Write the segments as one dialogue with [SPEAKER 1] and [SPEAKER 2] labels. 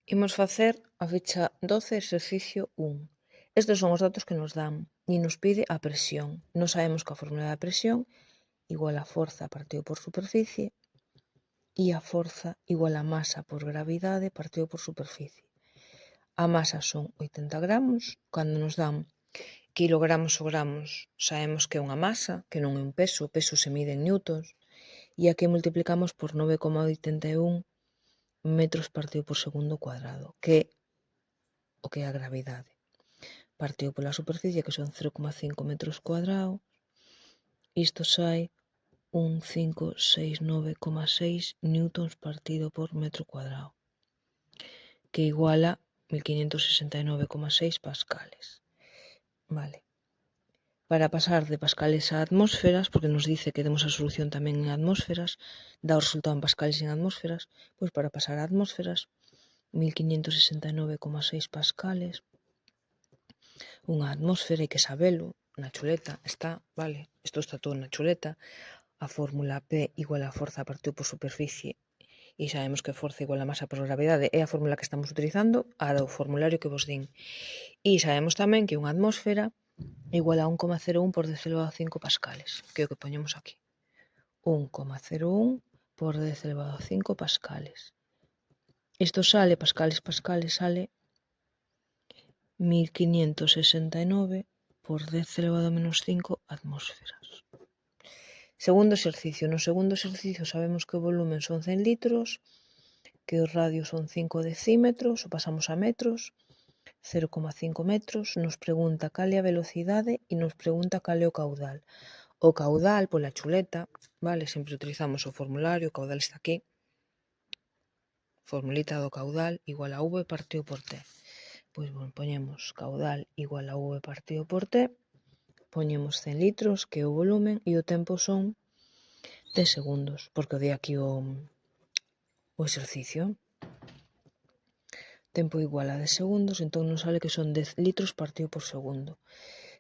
[SPEAKER 1] Imos facer a ficha 12, exercicio 1. Estes son os datos que nos dan e nos pide a presión. Non sabemos que a fórmula da presión igual a forza partido por superficie e a forza igual a masa por gravidade partido por superficie. A masa son 80 gramos. Cando nos dan kilogramos ou gramos, sabemos que é unha masa, que non é un peso. O peso se mide en newtons. E aquí multiplicamos por 9,81 metros partido por segundo cuadrado, que é o que é a gravidade. Partido pola superficie, que son 0,5 metros cuadrados, isto sai un 569,6 newtons partido por metro cuadrado, que iguala 1569,6 pascales. Vale. Para pasar de pascales a atmósferas, porque nos dice que demos a solución tamén en atmósferas, dá o resultado en pascales e en atmósferas, pois para pasar a atmósferas, 1569,6 pascales. Unha atmósfera hai que sabelo, na chuleta está, vale, isto está todo na chuleta. A fórmula P igual a forza partido por superficie e sabemos que forza igual a masa por gravidade é a fórmula que estamos utilizando, a do formulario que vos din. E sabemos tamén que unha atmósfera igual a 1,01 por 10 elevado a 5 pascales, que é o que poñemos aquí. 1,01 por 10 elevado a 5 pascales. Isto sale, pascales, sale 1569 por 10 elevado a menos 5 atmósferas. Segundo exercicio. No segundo exercicio sabemos que o volumen son 100 litros, que o radio son 5 decímetros, o pasamos a metros, 0,5 metros. Nos pregunta cal é a velocidade e nos pregunta cal é o caudal. O caudal, pola chuleta, vale, sempre utilizamos o formulario, o caudal está aquí. Formulita do caudal igual a V partido por T. Pois, bueno, poñemos caudal igual a V partido por T, poñemos 100 litros, que é o volumen, e o tempo son 10 segundos, porque o dei aquí o exercicio. Tempo igual a 10 segundos, entón nos sale que son 10 litros partido por segundo.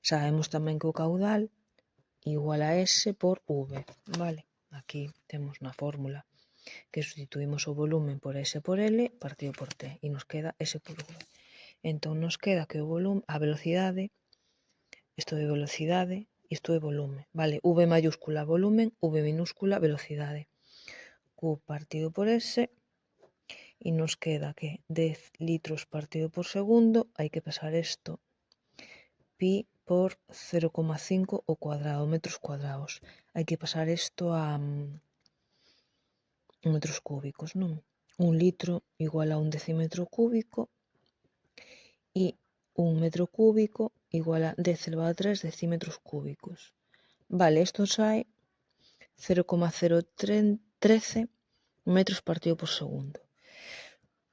[SPEAKER 1] Sabemos tamén que o caudal igual a S por V, vale? Aquí temos na fórmula que sustituímos o volumen por S por L partido por T e nos queda S por V. Entón nos queda que o volumen, a velocidade, isto é velocidade, isto é volumen, vale? V mayúscula volumen, V minúscula velocidade. Q partido por S e nos queda que 10 litros partido por segundo, hai que pasar isto pi por 0,5 ao cuadrado, metros cuadrados. Hai que pasar isto a metros cúbicos, non? Un litro igual a un decímetro cúbico e un metro cúbico igual a 10 elevado a 3 decímetros cúbicos. Vale, isto sai 0,013 metros partido por segundo.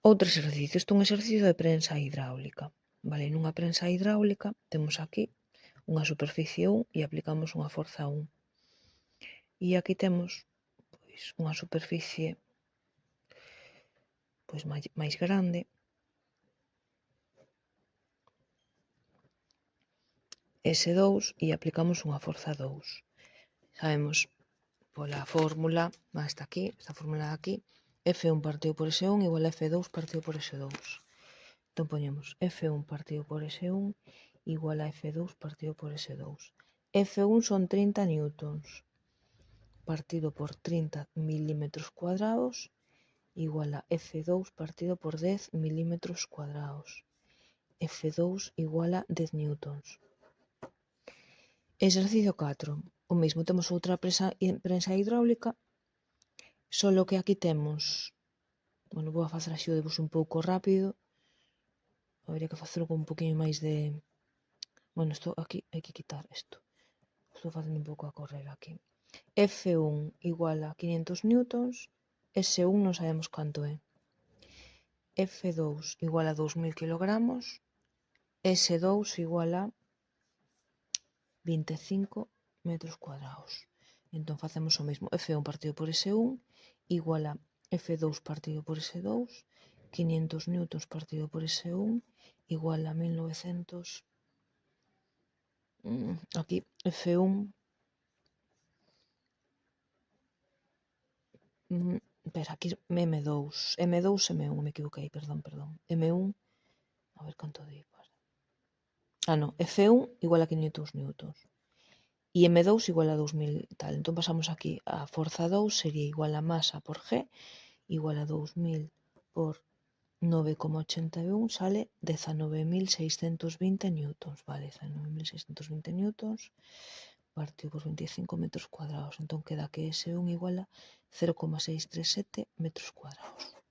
[SPEAKER 1] Outro exercicio, isto é un exercicio de prensa hidráulica. Vale, nunha prensa hidráulica temos aquí unha superficie 1 e aplicamos unha forza 1. E aquí temos pois unha superficie pois máis grande, S2, e aplicamos unha forza 2. Sabemos pola fórmula, está aquí, esta fórmula de aquí, F1 partido por S1 igual a F2 partido por S2. Entón poñemos F1 partido por S1 igual a F2 partido por S2. F1 son 30 newtons partido por 30 milímetros cuadrados igual a F2 partido por 10 milímetros cuadrados. F2 igual a 10 newtons. Exercicio 4. O mesmo, temos outra prensa hidráulica, solo que aquí temos, bueno, vou a facer así o debuxo un pouco rápido, habría que facelo con un poquinho máis de, bueno, isto aquí hai que quitar isto, estou facendo un pouco a correr aquí. F1 igual a 500 newtons, S1 non sabemos canto é. F2 igual a 2000 kilogramos, S2 igual a 25 metros cuadrados. Entón facemos o mesmo, F1 partido por S1 igual a F2 partido por S2, 500 newtons partido por S1 igual a 1900, aquí F1 Espera, aquí M2, M1, me equivoquei, perdón. M1, a ver canto di. No, F1 igual a 500 newtons. E M2 igual a 2000 tal. Entón pasamos aquí a forza 2 sería igual a masa por G igual a 2000 por 9,81 sale 19.620 newtons. Vale, 19.620 newtons partido por 25 metros cuadrados. Entón queda que S1 igual a 0,637 metros cuadrados.